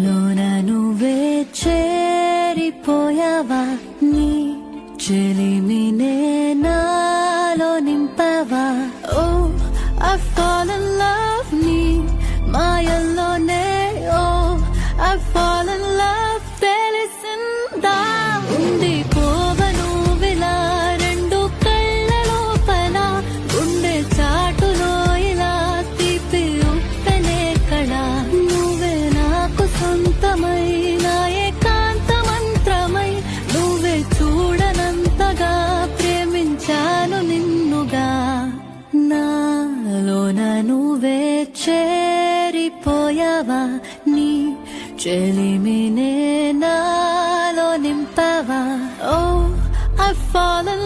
లోన నువ్వే చేరిపోయావా నీ చెలిమినే నాలో నింపవా ఓ I fall in love నీ మాయల్లోనే ఓ I fall in love తెలిసిందా ఉంది పోవను విలా రెండు కళ్ళ లోపల గుండె చాటులో ఇలా తీపి ఉప్పెనే కళ నువ్వే నాకు సొంతమైన ఏకాంత మంత్రమై నువ్వే చూడనంతగా ప్రేమించాను నిన్నుగా నాలోన నువ్వే చేరిపోయావా నీ చెలిమినే నాలో నింపవా ఓ I fall in